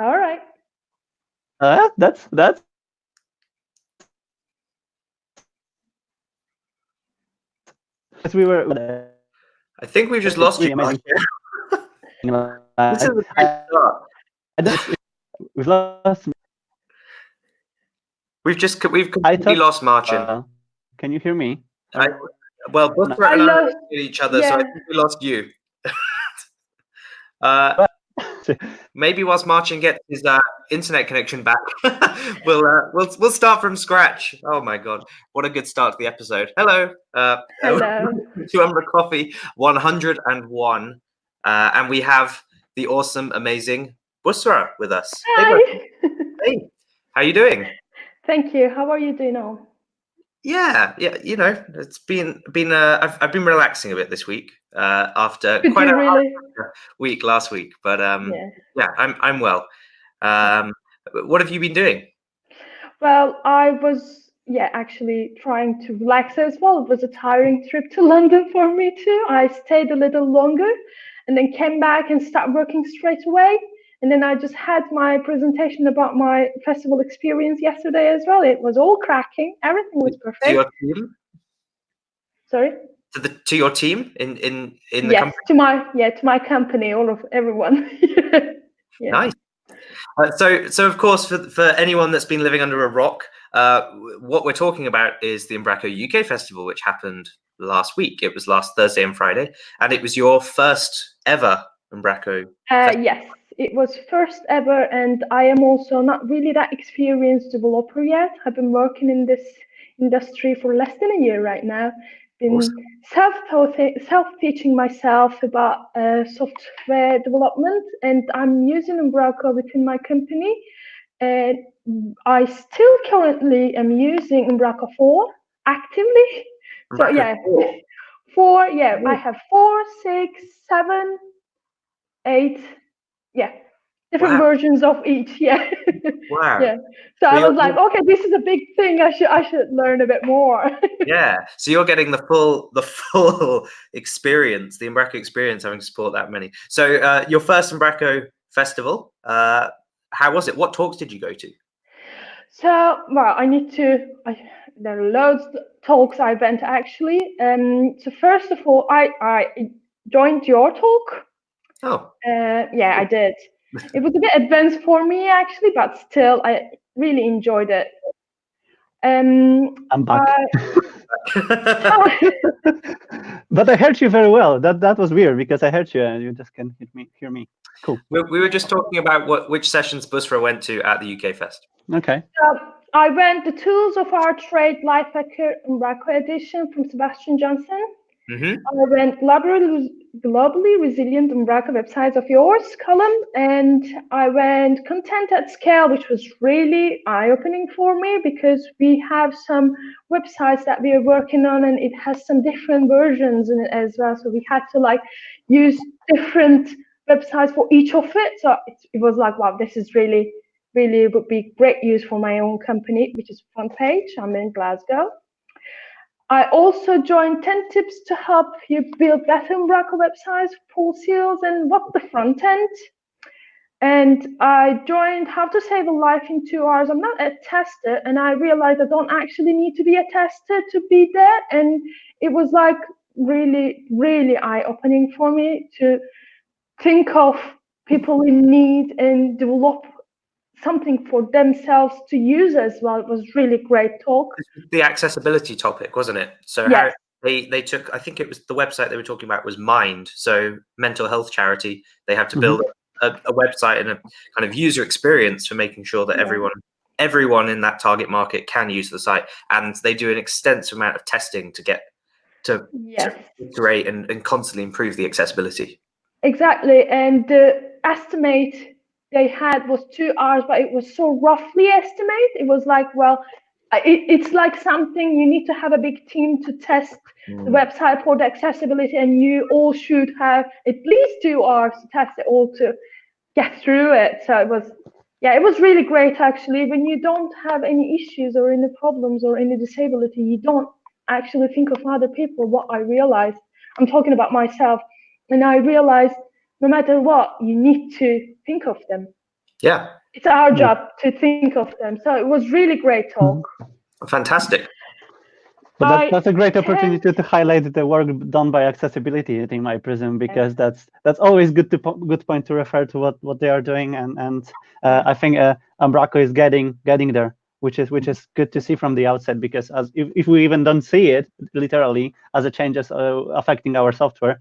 All right. That's we were. I think we've just lost you. Amazing. This is a good start. We've lost. We've completely lost Marcin. Can you hear me? Well, Busra and I lost each other, so I think we lost you. Maybe whilst Marcin gets his internet connection back, we'll start from scratch. Oh my god, what a good start to the episode! Hello, Hello. to umbraCoffee 101, and we have the awesome, amazing Busra with us. Hi. Hey, how are you doing? Thank you. How are you doing now? Yeah. You know, it's been I've been relaxing a bit this week after quite a hard week last week, but yeah, I'm well. What have you been doing? Well, I was actually trying to relax as well. It was a tiring trip to London for me too. I stayed a little longer and then came back and started working straight away. And then I just had my presentation about my festival experience yesterday as well. It was all cracking. Everything was perfect. To your team? Sorry? To your team in the yes, company? To my company, everyone. Yeah. Nice. So of course, for anyone that's been living under a rock, what we're talking about is the Umbraco UK Festival, which happened last week. It was last Thursday and Friday, and it was your first ever Umbraco Festival. Yes, it was first ever, and I am also not really that experienced developer yet. I've been working in this industry for less than a year right now. Been awesome. self-teaching myself about software development, and I'm using Umbraco within my company. And I still currently am using Umbraco 4 actively. So yeah, 4. Yeah, I have 4, 6, 7, 8. Yeah, different versions of each. Yeah. Wow. Yeah. So I was like, okay, this is a big thing. I should learn a bit more. Yeah. So you're getting the full experience, the Umbraco experience, having to support that many. So your first Umbraco festival, how was it? What talks did you go to? So, well, there are loads of talks I went to actually. So first of all, I joined your talk. Oh. Yeah, I did. It was a bit advanced for me actually, but still, I really enjoyed it. I'm back. But I heard you very well. That was weird because I heard you and you just can't hear me. Cool. We were just talking about which sessions Busra went to at the UK Fest. Okay. I went the Tools of Our Trade Lifehacker Umbraco edition from Sebastian Johnson. Mm-hmm. I went globally resilient Umbraco websites of yours, Callum, and I went Content at Scale, which was really eye-opening for me because we have some websites that we are working on and it has some different versions in it as well. So we had to use different websites for each of it. So it was like, wow, this is really would be great use for my own company, which is Front Page. I'm in Glasgow. I also joined 10 tips to help you build better Umbraco websites, pull seals, and what the front end. And I joined How to Save a Life in 2 Hours. I'm not a tester, and I realized I don't actually need to be a tester to be there. And it was really, really eye-opening for me to think of people in need and develop something for themselves to use as well. It was really great talk. The accessibility topic, wasn't it? So yes. How they took, I think it was the website they were talking about was Mind, so mental health charity. They had to build a website and a kind of user experience for making sure that everyone in that target market can use the site, and they do an extensive amount of testing to get to iterate and constantly improve the accessibility. Exactly, and the estimate they had was 2 hours, but it was so roughly estimate. It was it's like something you need to have a big team to test the website for the accessibility, and you all should have at least 2 hours to test it all to get through it. So it was really great actually. When you don't have any issues or any problems or any disability, you don't actually think of other people. What I realized, I'm talking about myself, and I realized no matter what, you need to think of them. Yeah. It's our job to think of them. So it was really great talk. Fantastic. But that's a great opportunity to highlight the work done by accessibility team, I presume, because that's always good point to refer to what they are doing, and I think Umbraco is getting there, which is good to see from the outset, because if we even don't see it literally as a changes affecting our software,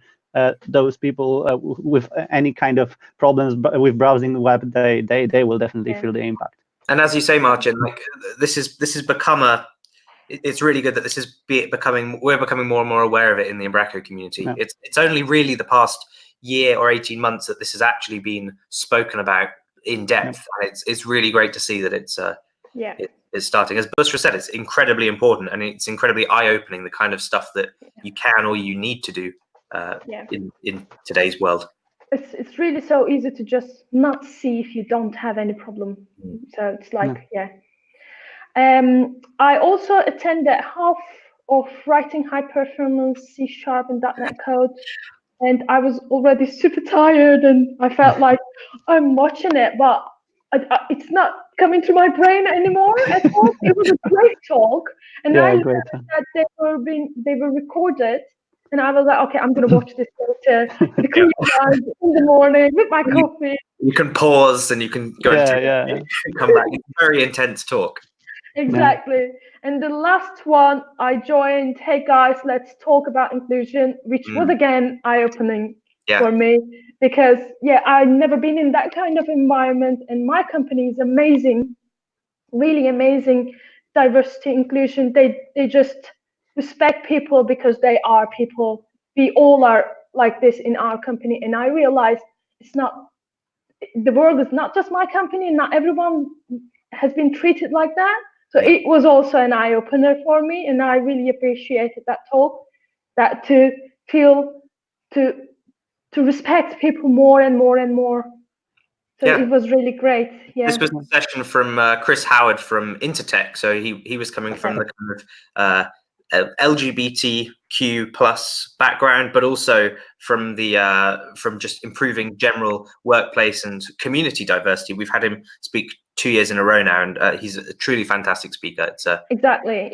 those people with any kind of problems with browsing the web, they will definitely feel the impact. And as you say, Marcin, like this has become it's really good that this is we're becoming more and more aware of it in the Umbraco community. Yeah. It's only really the past year or 18 months that this has actually been spoken about in depth. Yeah. And it's really great to see that it's starting. As Busra said, it's incredibly important, and it's incredibly eye-opening, the kind of stuff that you can or you need to do in today's world. It's really so easy to just not see if you don't have any problem. So it's like, I also attended half of writing high performance C# and .NET code, and I was already super tired, and I felt like I'm watching it, but it's not coming to my brain anymore at all. It was a great talk, and I learned that they were recorded, and I was like, okay, I'm gonna watch this later with clean eyes in the morning with my coffee. You can pause and you can go and come back. It's a very intense talk. Exactly. And the last one, I joined, hey guys, let's talk about inclusion, which was again eye-opening for me, because I've never been in that kind of environment, and my company is amazing, really amazing diversity, inclusion. They just respect people because they are people. We all are like this in our company, and I realized the world is not just my company, and not everyone has been treated like that. So it was also an eye-opener for me, and I really appreciated that talk, that to respect people more and more and more. So it was really great. Yeah. This was a session from Chris Howard from Intertech. So he was coming from the kind of LGBTQ plus background, but also from from just improving general workplace and community diversity. We've had him speak 2 years in a row now, and he's a truly fantastic speaker. It's exactly,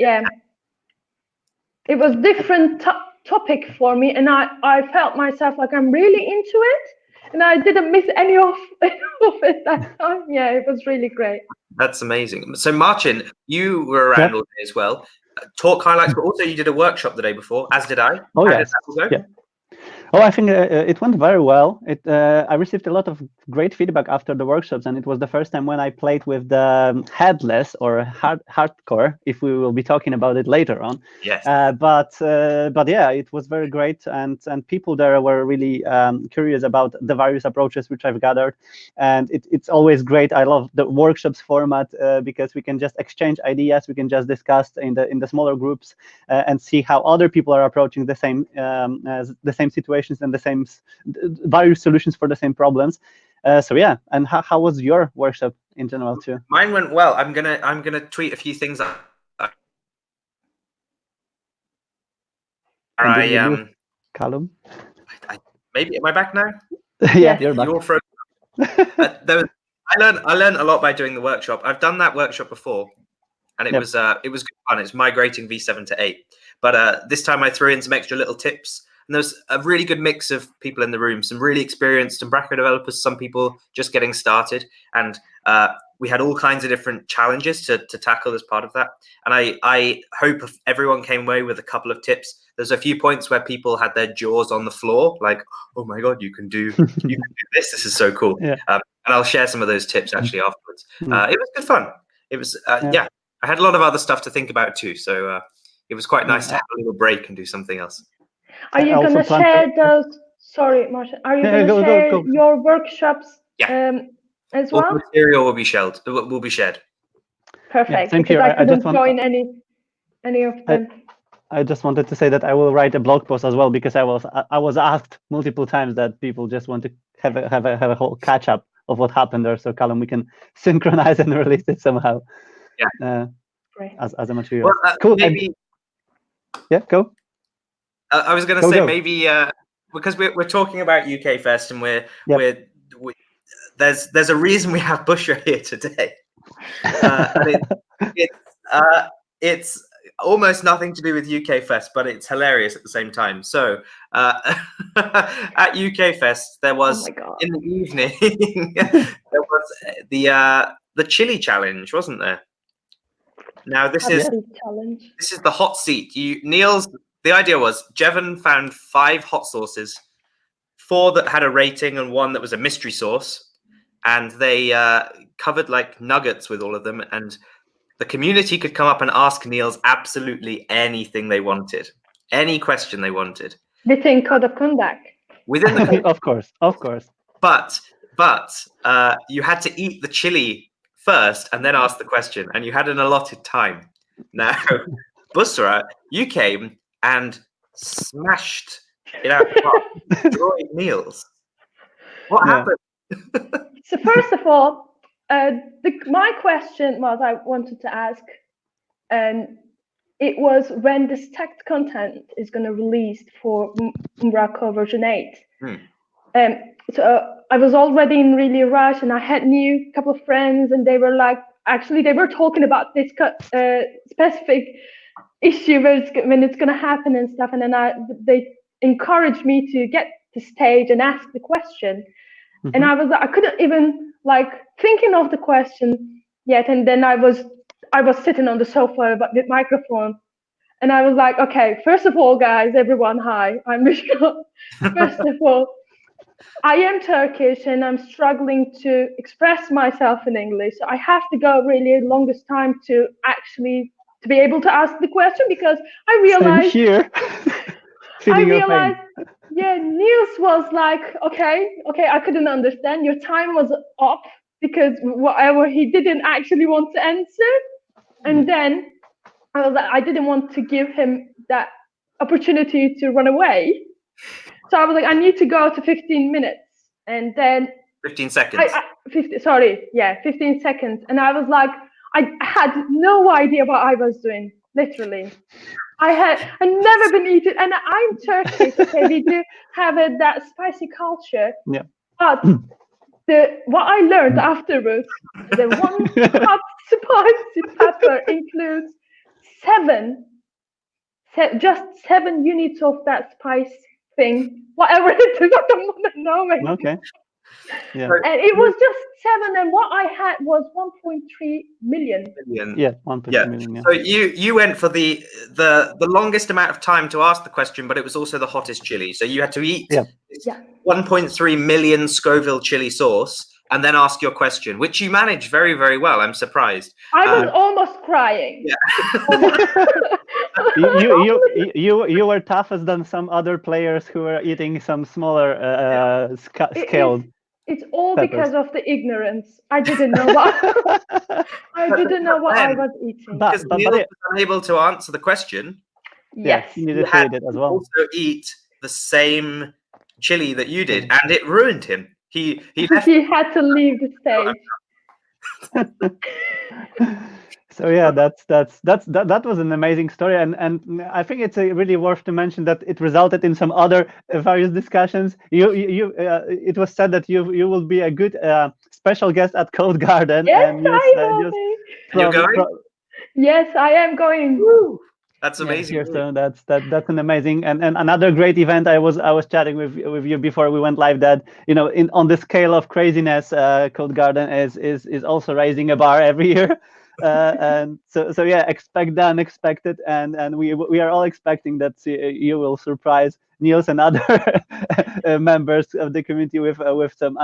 it was different topic for me, and I felt myself like I'm really into it, and I didn't miss any of it that time. Yeah, it was really great. That's amazing. So Marcin, you were around all day as well. Talk highlights, but also you did a workshop the day before, as did I. Oh, How did that go? Yeah. Oh, I think it went very well. I received a lot of great feedback after the workshops, and it was the first time when I played with the Headless or Heartcore, if we will be talking about it later on. Yes. But yeah, it was very great, and people there were really curious about the various approaches which I've gathered, and it's always great. I love the workshops format because we can just exchange ideas, we can just discuss in the smaller groups and see how other people are approaching the same situation and the same various solutions for the same problems. So yeah, and how was your workshop in general too? Mine went well. I'm gonna tweet a few things. Callum. Maybe am I back now? Yeah, you're back. You're frozen. I learned a lot by doing the workshop. I've done that workshop before, and it was good fun. It's migrating V7 to 8, but this time I threw in some extra little tips. And there was a really good mix of people in the room, some really experienced Umbraco developers, some people just getting started. And we had all kinds of different challenges to tackle as part of that. And I hope everyone came away with a couple of tips. There's a few points where people had their jaws on the floor, like, oh my God, you can do this. This is so cool. Yeah. And I'll share some of those tips actually afterwards. It was good fun. It was, I had a lot of other stuff to think about too. So it was quite nice to have a little break and do something else. Are you going to share those? Sorry, Marcin. Are you going to share your workshops as well? All the material will be shared. Will be shared. Perfect. Because I couldn't join any of them. I just wanted to say that I will write a blog post as well, because I was asked multiple times that people just want to have a whole catch up of what happened there. So Callum, we can synchronize and release it somehow. Yeah. As a material. Well, cool. Maybe. Yeah. Go. I was going to say maybe because we're talking about UK Fest, and we're there's a reason we have Busra here today. And it's almost nothing to do with UK Fest, but it's hilarious at the same time. So at UK Fest, there was in the evening there was the chili challenge, wasn't there? Now this is the hot seat. The idea was Jevon found 5 hot sauces, 4 that had a rating and 1 that was a mystery sauce, and they covered like nuggets with all of them, and the community could come up and ask Niels absolutely anything they wanted, any question they wanted. Within code of conduct. Within the code. Of course. But you had to eat the chili first and then ask the question, and you had an allotted time. Now, Busra, you came and smashed it out of the park, destroyed Niels. What happened? So first of all, my question was I wanted to ask, and it was when this text content is going to release for Umbraco version 8. So I was already in really rush, and I had new couple of friends, and they were like, actually they were talking about this specific issue when it's going to happen and stuff, and then they encouraged me to get to stage and ask the question. And I was like, I couldn't even like thinking of the question yet, and then I was sitting on the sofa with microphone, and I was like, okay, first of all, guys, everyone, hi, I'm Busra. First of all, I am Turkish and I'm struggling to express myself in English. So I have to go really longest time to be able to ask the question, because I realized Niels was like, okay, I couldn't understand. Your time was up because whatever he didn't actually want to answer. And then I was like, I didn't want to give him that opportunity to run away. So I was like, I need to go to 15 minutes. And then 15 seconds. 15 seconds. And I was like, I had no idea what I was doing, literally. I'd never been eaten, and I'm Turkish. Okay, we do have that spicy culture. Yeah. But what I learned afterwards, the 1 cup spicy pepper includes 7 units of that spice thing. Whatever it is, I don't want to know. Maybe. Okay. Yeah. And it was just 7, and what I had was 1.3 million. Yeah, 1.3 million. Yeah. So you went for the longest amount of time to ask the question, but it was also the hottest chili. So you had to eat 1.3 million Scoville chili sauce and then ask your question, which you managed very, very well. I'm surprised. I was almost crying. Yeah. you were tougher than some other players who were eating some smaller scaled. It's all because of the ignorance. I didn't know what I was eating. Because Niels was unable to answer the question. Yes, you needed to eat it as well. Also eat the same chili that you did, and it ruined him. He had to leave the stage. So yeah, that was an amazing story, and I think it's really worth to mention that it resulted in some other various discussions. It was said that you will be a good special guest at Codegarden. Yes, You're going? Yes, I am going. Woo! That's amazing. Yeah, so that's an amazing and another great event. I was chatting with you before we went live that on the scale of craziness, Codegarden is also raising a bar every year. And so yeah, expect the unexpected, and we are all expecting that you will surprise Niels and other members of the community with some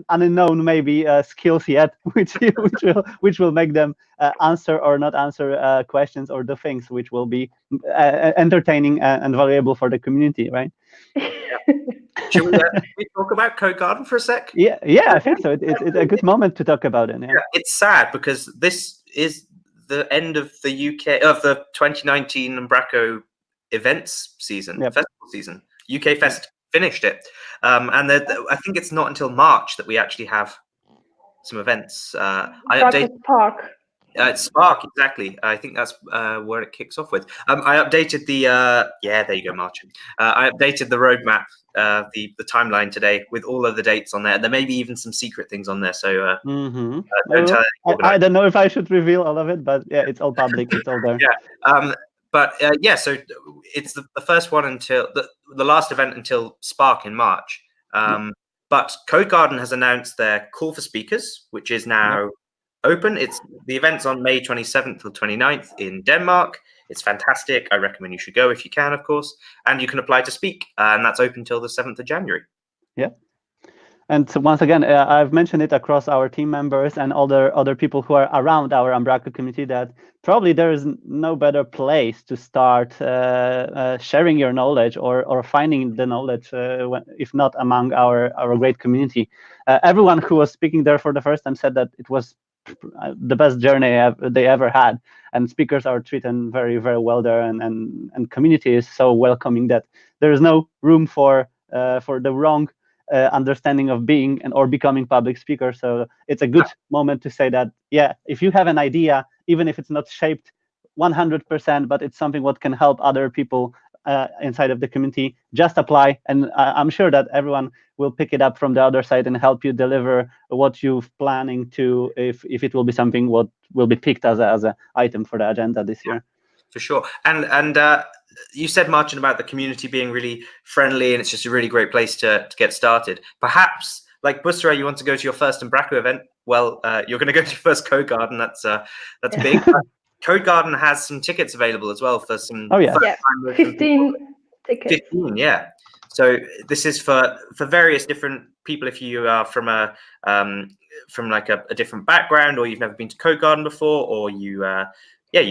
unknown maybe skills yet, which will make them answer or not answer questions or the things which will be entertaining and valuable for the community, right? Should we talk about CoGarden for a sec? Yeah, I think so. It's a good moment to talk about it. Yeah. It's sad because this is the end of the 2019 Umbraco events season, festival season. UK Fest finished it, and I think it's not until March that we actually have some events. I updated Park. Spark, exactly. I think that's where it kicks off with. I updated the there you go, Marcin. I updated the roadmap, the timeline today with all of the dates on there. There may be even some secret things on there, so don't tell anyone. I don't know if I should reveal all of it, but yeah, it's all public. It's all there. Yeah. So it's the first one until the last event until Spark in March. But Codegarden has announced their call for speakers, which is now open. The event's on May 27th or 29th in Denmark. It's fantastic. I recommend you should go if you can, of course. And you can apply to speak, and that's open till the 7th of January. Yeah. And so once again, I've mentioned it across our team members and other people who are around our Umbraco community that probably there is no better place to start sharing your knowledge or finding the knowledge, if not among our great community. Everyone who was speaking there for the first time said that it was the best journey they ever had, and speakers are treated very, very well there, and community is so welcoming that there is no room for the wrong understanding of being or becoming public speaker. So it's a good moment to say that, yeah, if you have an idea, even if it's not shaped 100%, but it's something what can help other people inside of the community, just apply. And I'm sure that everyone will pick it up from the other side and help you deliver what you're planning to, if it will be something what will be picked as a item for the agenda this year. For sure. And you said, Marcin, about the community being really friendly and it's just a really great place to get started. Perhaps, like Busra, you want to go to your first Umbraco event? Well, you're going to go to your first CoGarden. That's big. CoGarden has some tickets available as well for some. 15 tickets. 15, yeah. So this is for various different people. If you are from like a different background, or you've never been to CoGarden before, or you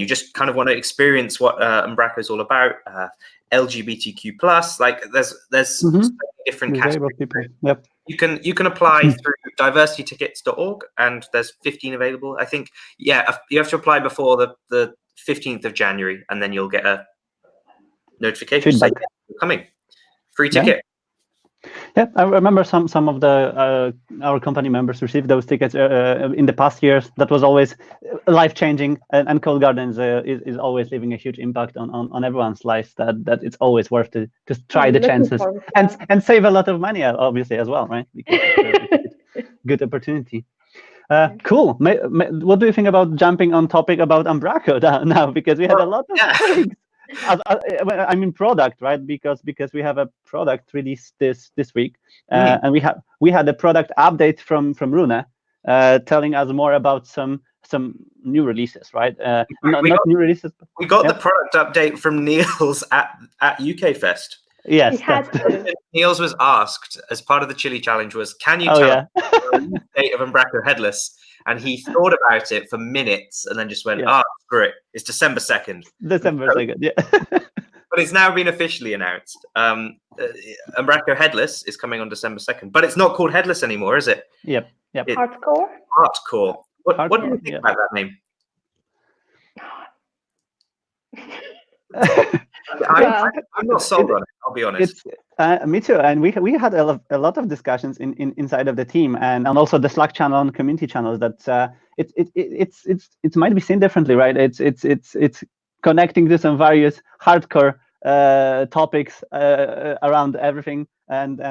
just kind of want to experience what Umbraco is all about. LGBTQ plus, like there's so many different categories. Yep. You can apply through diversitytickets.org, and there's 15 available. I think, you have to apply before the 15th of January, and then you'll get a notification saying you're coming. Free ticket. Yeah, I remember some of the our company members received those tickets in the past years. That was always life-changing, and CoGarden is always leaving a huge impact on everyone's lives. That it's always worth to try the chances and save a lot of money, obviously, as well, right? Because it's a good opportunity. Cool. What do you think about jumping on topic about Umbraco now? Because we had a lot of things. I mean product, right? Because we have a product release this week, and we had a product update from Rune, telling us more about some new releases, right? Not new releases. We got the product update from Niels at UK Fest. Yes, Niels was asked as part of the Chili Challenge was, can you tell us the state of Umbraco Headless? And he thought about it for minutes and then just went, screw it. It's December 2nd. December 2nd, yeah. But it's now been officially announced. Umbraco Headless is coming on December 2nd. But it's not called Headless anymore, is it? Yep. Heartcore? Heartcore. What do you think about that name? I'm not sold on it, I'll be honest. Me too, and we had a lot of discussions inside of the team and also the Slack channel and community channels that it might be seen differently, right? It's connecting to some various hardcore topics around everything, and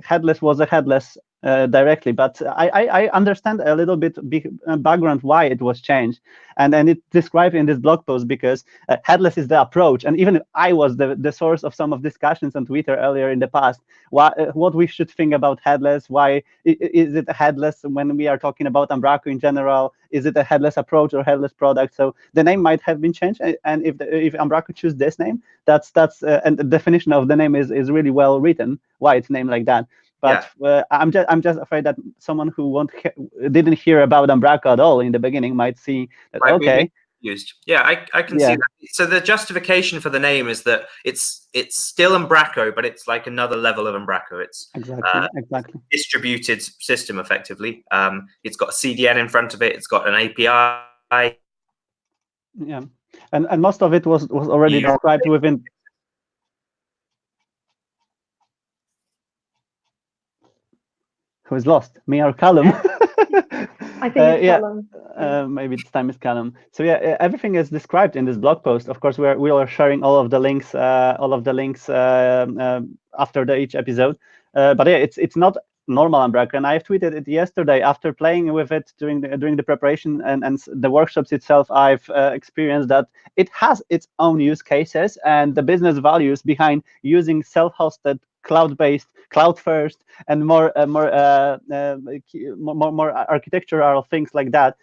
Headless was a Headless directly, but I understand a little bit background why it was changed, and it described in this blog post because Headless is the approach, and even I was the source of some of discussions on Twitter earlier in the past. What we should think about Headless? Why is it a Headless when we are talking about Umbraco in general? Is it a Headless approach or Headless product? So the name might have been changed, and if Umbraco choose this name, that's and the definition of the name is really well written. Why it's named like that. But I'm just afraid that someone who didn't hear about Umbraco at all in the beginning might see that I can see that. So the justification for the name is that it's still Umbraco, but it's like another level of Umbraco. It's exactly distributed system effectively. It's got a CDN in front of it. It's got an API. Yeah, and most of it was already described within. Who is lost? Me or Callum? I think it's Callum. Maybe it's time is Callum. So yeah, everything is described in this blog post. Of course, we are sharing all of the links after each episode. But yeah, it's not normal Umbraco, and I have tweeted it yesterday after playing with it during the preparation and the workshops itself. I've experienced that it has its own use cases and the business values behind using self-hosted, cloud-based, cloud-first, and more architectural things like that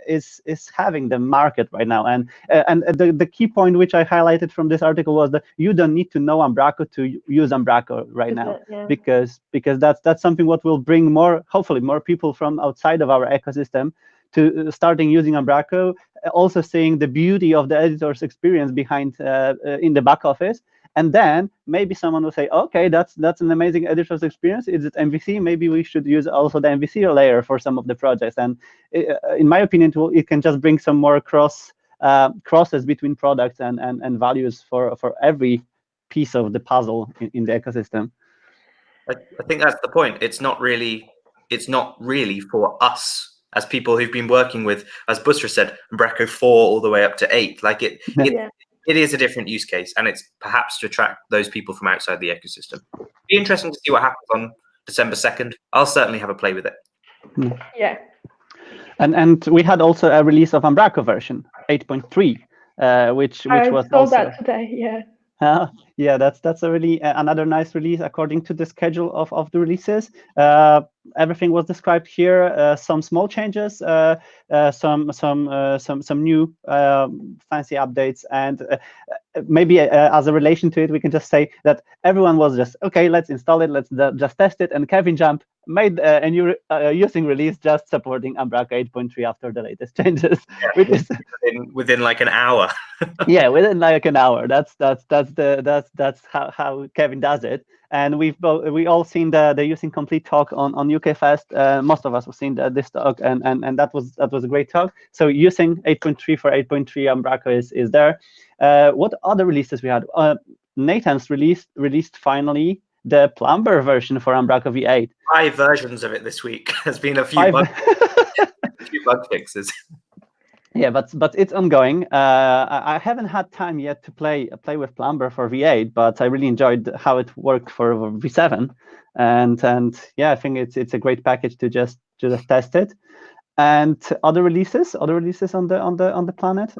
is having the market right now. And the key point which I highlighted from this article was that you don't need to know Umbraco to use Umbraco right now, because that's something what will bring hopefully more people from outside of our ecosystem to starting using Umbraco, also seeing the beauty of the editor's experience behind in the back office. And then maybe someone will say, okay, that's an amazing editor's experience. Is it MVC? Maybe we should use also the MVC layer for some of the projects. And in my opinion, it can just bring some more crosses between products and values for every piece of the puzzle in the ecosystem. I think that's the point. It's not really for us as people who've been working with, as Busra said, Umbraco 4 all the way up to 8. Like it is a different use case, and it's perhaps to attract those people from outside the ecosystem. It'll be interesting to see what happens on December 2nd. I'll certainly have a play with it. Yeah. And we had also a release of Umbraco version 8.3, which was saw also that today. Yeah. Yeah, that's a really another nice release according to the schedule of the releases. Everything was described here. Some small changes, some new fancy updates, and maybe as a relation to it, we can just say that everyone was just okay. Let's install it. Let's just test it. And Kevin Jump made a new using release just supporting Umbraco 8.3 after the latest changes, which is within like an hour. Yeah, within like an hour. That's how Kevin does it. And we all seen the Using Complete talk on UK Fest. Most of us have seen this talk, and that was a great talk. So using 8.3 for 8.3 Umbraco is there. What other releases we had? Nathan's released finally the Plumber version for Umbraco V8. 5 versions of it this week. There's been a few bug fixes. Yeah, but it's ongoing. I haven't had time yet to play with Plumber for V8, but I really enjoyed how it worked for V7, and yeah, I think it's a great package to just test it. And other releases on the planet.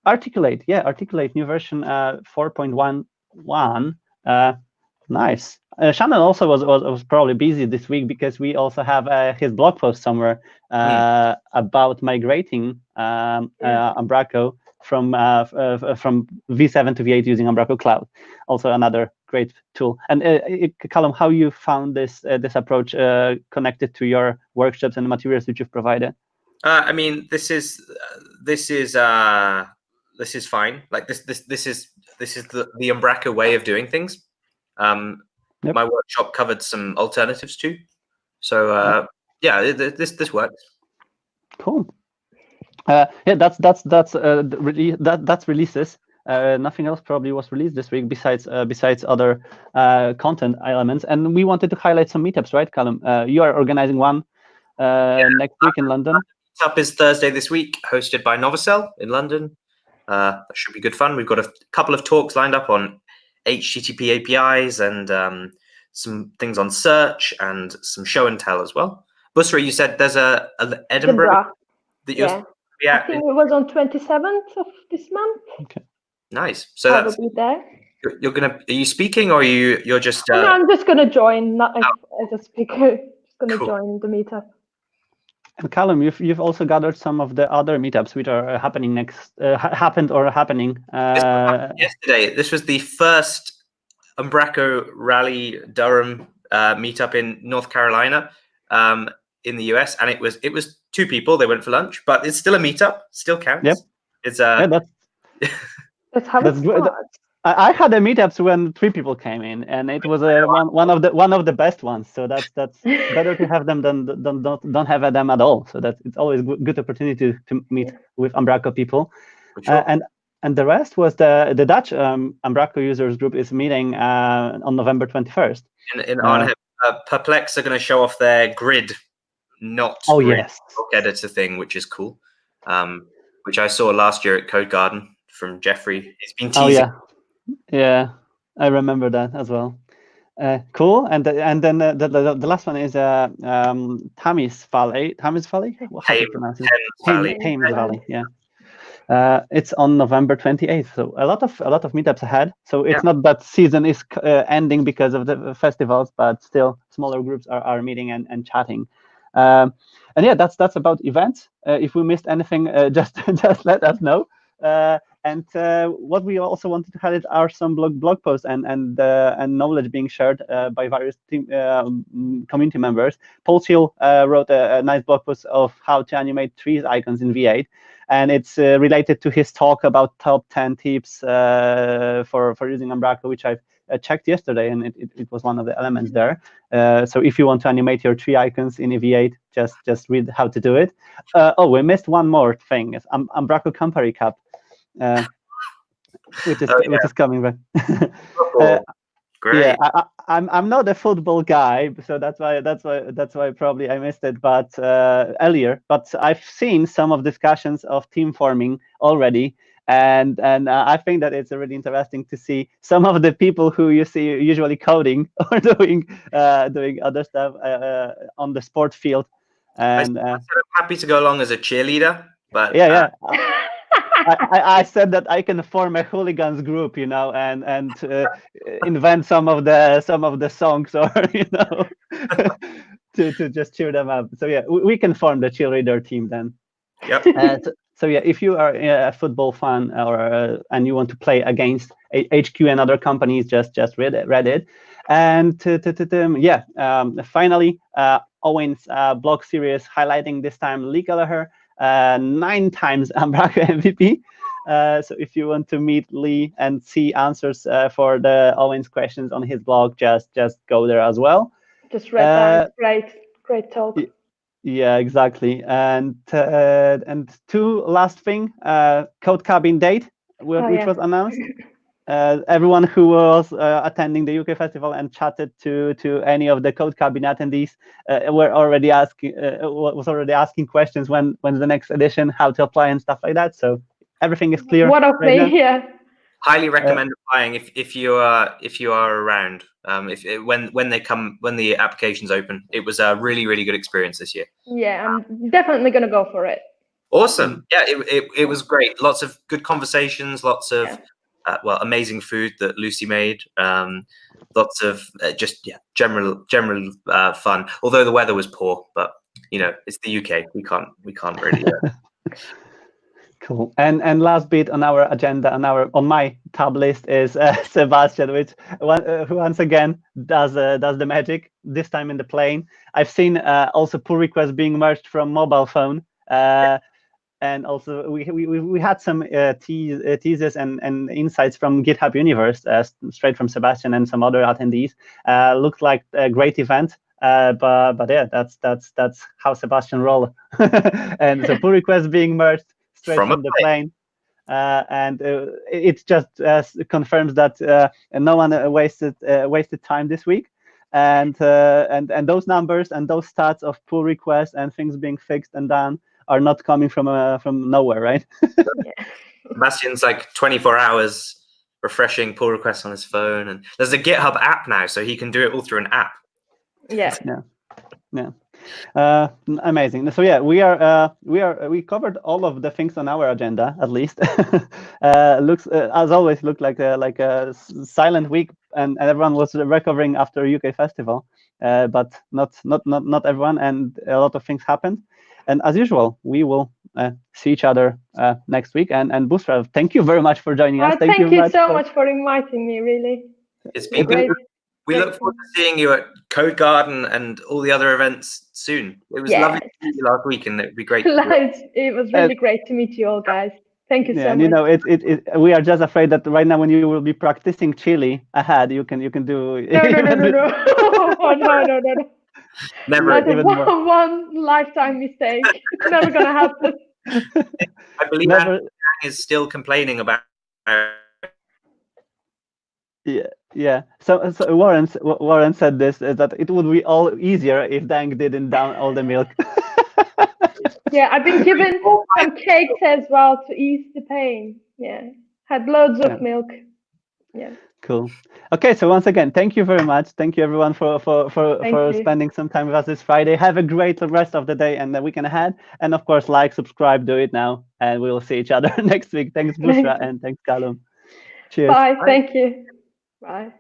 Articulate new version 4.11. Nice. Shannon also was probably busy this week because we also have his blog post somewhere about migrating Umbraco from V7 to V8 using Umbraco Cloud. Also another great tool. And Callum, how you found this approach connected to your workshops and the materials that you've provided? I mean, this is fine. Like this is the Umbraco way of doing things. Yep. My workshop covered some alternatives too, so yeah, this works. Cool. Yeah, that's releases. Nothing else probably was released this week besides other content elements. And we wanted to highlight some meetups, right, Callum? You are organizing one next week in London. Meetup is Thursday this week, hosted by Novacell in London. That should be good fun. We've got a couple of talks lined up on HTTP APIs and some things on search and some show and tell as well. Busra, you said there's a Edinburgh that you're I think it was on 27th of this month. Okay. Nice. So I will be there. Are you speaking, or you're just? No, I'm just gonna join, not as a speaker. Just gonna join the meetup. And Callum, you've also gathered some of the other meetups which are happening happened or happening. Yesterday, this was the first Umbraco Rally Durham meetup in North Carolina, in the US, and it was 2 people. They went for lunch, but it's still a meetup. Still counts. Yep. It's That's how it starts. I had a meetups when 3 people came in, and it was one of the best ones. So that's better to have them than don't have them at all. So it's always good opportunity to meet with Umbraco people. Sure. And the rest was the Dutch Umbraco users group is meeting on November 21st. In Arnhem, Perplex are going to show off their grid not yes, book editor thing, which is cool. Which I saw last year at CodeGarden from Jeffrey. He's been teasing. Yeah, I remember that as well. Cool. And then the last one is Thames Valley. Thames Valley? How to pronounce it? Thames Valley. Yeah. It's on November 28th, so a lot of meetups ahead. So it's not that season is ending because of the festivals, but still smaller groups are meeting and chatting. And yeah, that's about events. If we missed anything, just let us know. And what we also wanted to highlight are some blog posts and knowledge being shared by various community members. Paul Seal wrote a nice blog post of how to animate trees icons in V8, and it's related to his talk about top 10 tips for using Umbraco, which I've checked yesterday, and it was one of the elements there. So if you want to animate your tree icons in V8, just read how to do it. Oh, we missed one more thing. It's Umbraco Campari Cup. Which is coming back. Great. Yeah, I'm not a football guy, so that's why probably I missed it. But earlier, but I've seen some of discussions of team forming already, and I think that it's really interesting to see some of the people who you see usually coding or doing other stuff on the sport field. And I'm happy to go along as a cheerleader, but yeah. I said that I can form a hooligans group, and invent some of the songs, or to just cheer them up. So yeah, we can form the cheerleader team then. Yep. So yeah, if you are a football fan or and you want to play against HQ and other companies, just read it. And finally, Owen's blog series highlighting this time Lee Gallagher. 9 times Umbraco MVP. So if you want to meet Lee and see answers for the Owen's questions on his blog, just go there as well. Just read that. Great talk. Yeah, exactly. And 2 last thing, Codegarden date, which was announced. Everyone who was attending the UK Festival and chatted to any of the Codegarden attendees was already asking questions when the next edition, how to apply and stuff like that. So everything is clear. What of me? Yeah. Highly recommend applying if you are around. When the applications open, it was a really good experience this year. Yeah, I'm definitely gonna go for it. Awesome. Yeah, it was great. Lots of good conversations. Lots of amazing food that Lucy made. Lots of general fun. Although the weather was poor, but it's the UK. We can't really. Cool. And last bit on our agenda, on my tab list is Sebastian, who once again does the magic. This time in the plane. I've seen also pull requests being merged from mobile phone. And also we had some teasers and insights from GitHub Universe straight from Sebastian and some other attendees. Looked like a great event, but yeah, that's how Sebastian roll. And so pull requests being merged straight from the plane, and it just confirms that no one wasted time this week. And those numbers and those stats of pull requests and things being fixed and done are not coming from nowhere, right? Sebastian's like 24 hours refreshing pull requests on his phone, and there's a GitHub app now, so he can do it all through an app. Yeah. Amazing. So yeah, we covered all of the things on our agenda, at least. Looks as always looked like a silent week, and everyone was recovering after UK Festival, but not everyone, and a lot of things happened. And as usual, we will see each other next week. And Busra, thank you very much for joining us. Thank you so much for inviting me. Really, it's been great. We look forward to seeing you at CodeGarden and all the other events soon. It was lovely to meet you last week, and it'd be great. It was really great to meet you all, guys. Thank you so much. And we are just afraid that right now, when you will be practicing chili ahead, you can do. No. Never. One lifetime mistake. Never gonna happen. I believe Anne is still complaining about. Yeah. So Warren said this that it would be all easier if Dank didn't down all the milk. Yeah, I've been given some cakes as well to ease the pain. Yeah, had loads of milk. Yeah. Cool. Okay, so once again, thank you very much. Thank you everyone for spending some time with us this Friday. Have a great rest of the day and the weekend ahead. And of course, like, subscribe, do it now, and we will see each other next week. Thanks, Busra, and thanks, Callum. Cheers. Bye. Thank you. Bye.